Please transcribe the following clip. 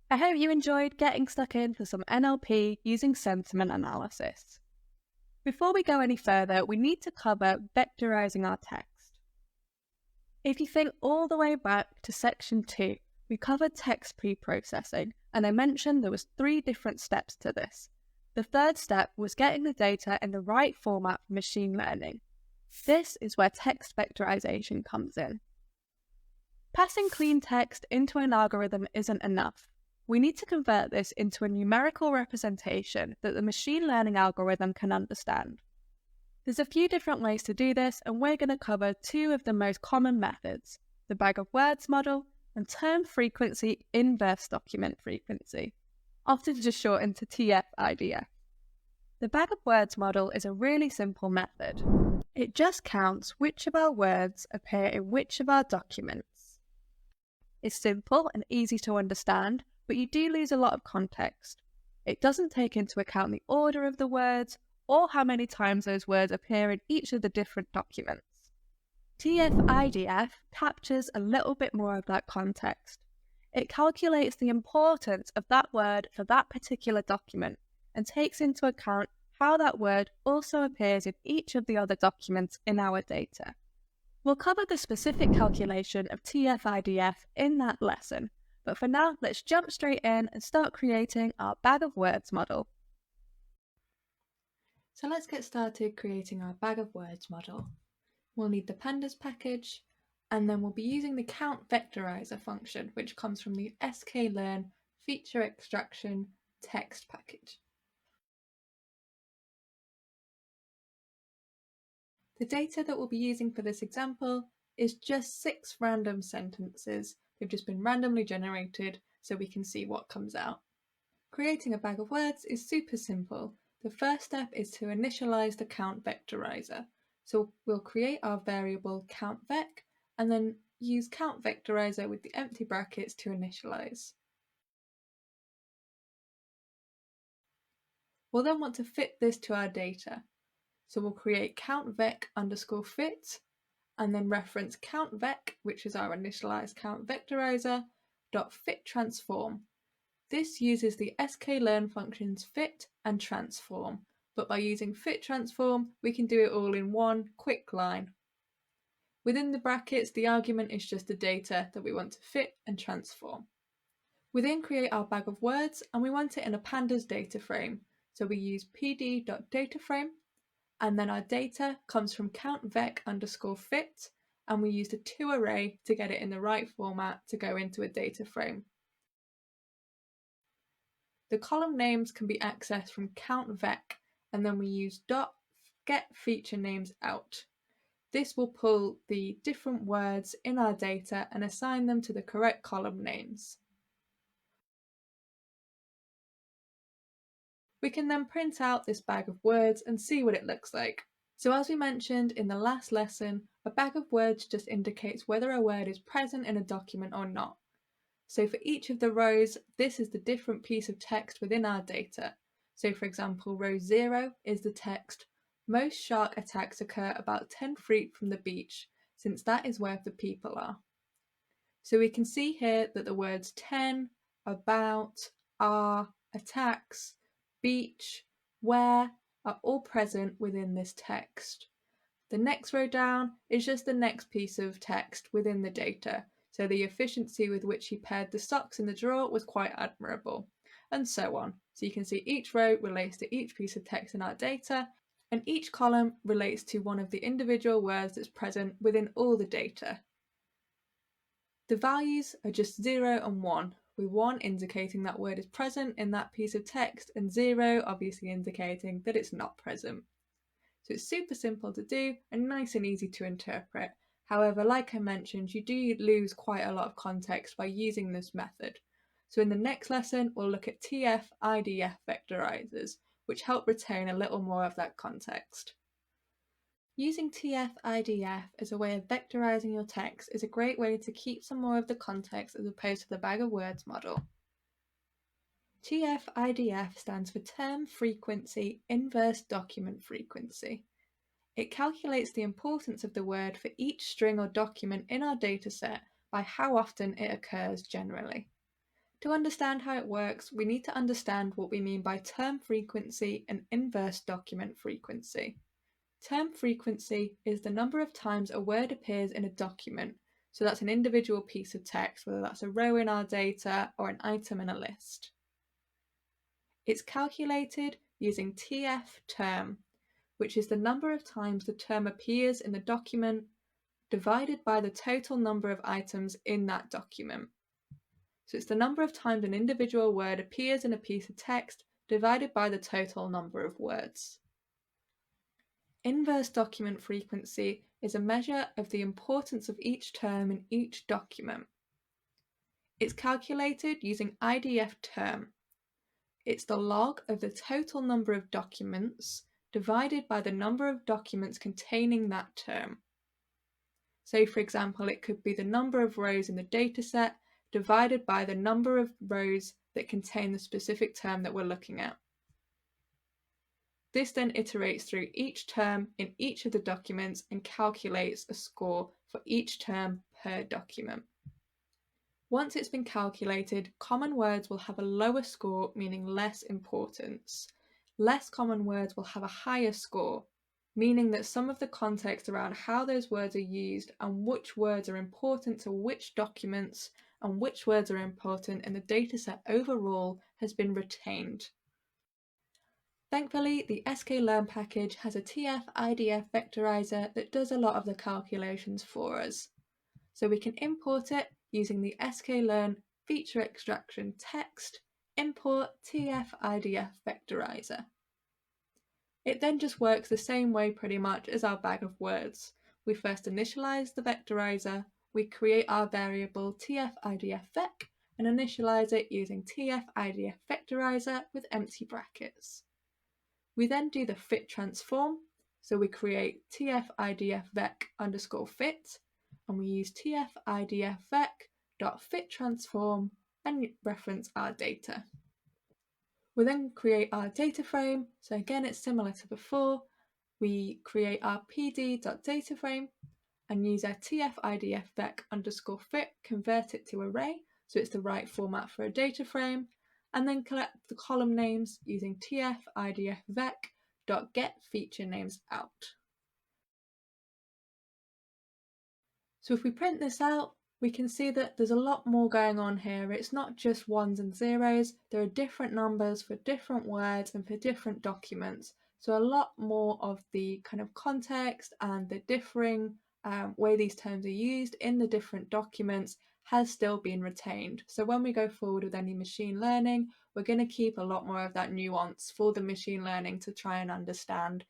I hope you enjoyed getting stuck into some NLP using sentiment analysis. Before we go any further, we need to cover vectorizing our text. If you think all the way back to section 2, we covered text pre-processing, and I mentioned there was 3 different steps to this. The third step was getting the data in the right format for machine learning. This is where text vectorization comes in. Passing clean text into an algorithm isn't enough. We need to convert this into a numerical representation that the machine learning algorithm can understand. There's a few different ways to do this, and we're going to cover 2 of the most common methods, the bag of words model and term frequency inverse document frequency, often just shortened to TF-IDF. The bag of words model is a really simple method. It just counts which of our words appear in which of our documents. It's simple and easy to understand, but you do lose a lot of context. It doesn't take into account the order of the words or how many times those words appear in each of the different documents. TF-IDF captures a little bit more of that context. It calculates the importance of that word for that particular document and takes into account how that word also appears in each of the other documents in our data. We'll cover the specific calculation of TF-IDF in that lesson, but for now, let's jump straight in and start creating our bag of words model. So let's get started creating our bag of words model. We'll need the pandas package, and then we'll be using the count vectorizer function, which comes from the sklearn feature extraction text package. The data that we'll be using for this example is just 6 random sentences. They've just been randomly generated so we can see what comes out. Creating a bag of words is super simple. The first step is to initialize the count vectorizer. So we'll create our variable countVec and then use count vectorizer with the empty brackets to initialize. We'll then want to fit this to our data. So we'll create countVec_fit and then reference countVec, which is our initialized count vectorizer, .fitTransform. This uses the sklearn functions fit and transform, but by using fitTransform, we can do it all in one quick line. Within the brackets, the argument is just the data that we want to fit and transform. We then create our bag of words and we want it in a pandas data frame. So we use pd.dataframe, and then our data comes from countVec_fit, and we use the toArray to get it in the right format to go into a data frame. The column names can be accessed from countVec, and then we use .getFeatureNamesOut. This will pull the different words in our data and assign them to the correct column names. We can then print out this bag of words and see what it looks like. So as we mentioned in the last lesson, a bag of words just indicates whether a word is present in a document or not. So for each of the rows, this is the different piece of text within our data. So for example, row 0 is the text, most shark attacks occur about 10 feet from the beach, since that is where the people are. So we can see here that the words 10, about, are, attacks, beach, where are all present within this text. The next row down is just the next piece of text within the data. So the efficiency with which he paired the socks in the drawer was quite admirable, and so on. So you can see each row relates to each piece of text in our data, and each column relates to one of the individual words that's present within all the data. The values are just 0 and 1, with 1 indicating that word is present in that piece of text, and 0 obviously indicating that it's not present. So it's super simple to do and nice and easy to interpret. However, like I mentioned, you do lose quite a lot of context by using this method. So in the next lesson, we'll look at TF-IDF vectorizers, which help retain a little more of that context. Using TF-IDF as a way of vectorizing your text is a great way to keep some more of the context as opposed to the bag of words model. TF-IDF stands for Term Frequency Inverse Document Frequency. It calculates the importance of the word for each string or document in our dataset by how often it occurs generally. To understand how it works, we need to understand what we mean by term frequency and inverse document frequency. Term frequency is the number of times a word appears in a document, so that's an individual piece of text, whether that's a row in our data or an item in a list. It's calculated using TF-term, which is the number of times the term appears in the document divided by the total number of items in that document. So it's the number of times an individual word appears in a piece of text divided by the total number of words. Inverse document frequency is a measure of the importance of each term in each document. It's calculated using IDF term. It's the log of the total number of documents divided by the number of documents containing that term. So for example, it could be the number of rows in the dataset divided by the number of rows that contain the specific term that we're looking at. This then iterates through each term in each of the documents and calculates a score for each term per document. Once it's been calculated, common words will have a lower score, meaning less importance. Less common words will have a higher score, meaning that some of the context around how those words are used and which words are important to which documents and which words are important in the dataset overall has been retained. Thankfully, the sklearn package has a TF-IDF vectorizer that does a lot of the calculations for us. So we can import it using the sklearn feature extraction text import TF-IDF vectorizer. It then just works the same way pretty much as our bag of words. We first initialize the vectorizer, we create our variable TF-IDF-vec and initialize it using TF-IDF vectorizer with empty brackets. We then do the fit transform, so we create TF-IDF-vec_fit and we use TF-IDF-vec.fit_transform and reference our data. We then create our data frame, so again it's similar to before. We create our pd.dataframe and use our TF-IDF-vec_fit, convert it to array, so it's the right format for a data frame, and then collect the column names using TF-IDF-vec.getFeatureNamesOut. So if we print this out, we can see that there's a lot more going on here. It's not just ones and zeros, there are different numbers for different words and for different documents. So a lot more of the kind of context and the differing way these terms are used in the different documents has still been retained. So when we go forward with any machine learning, we're going to keep a lot more of that nuance for the machine learning to try and understand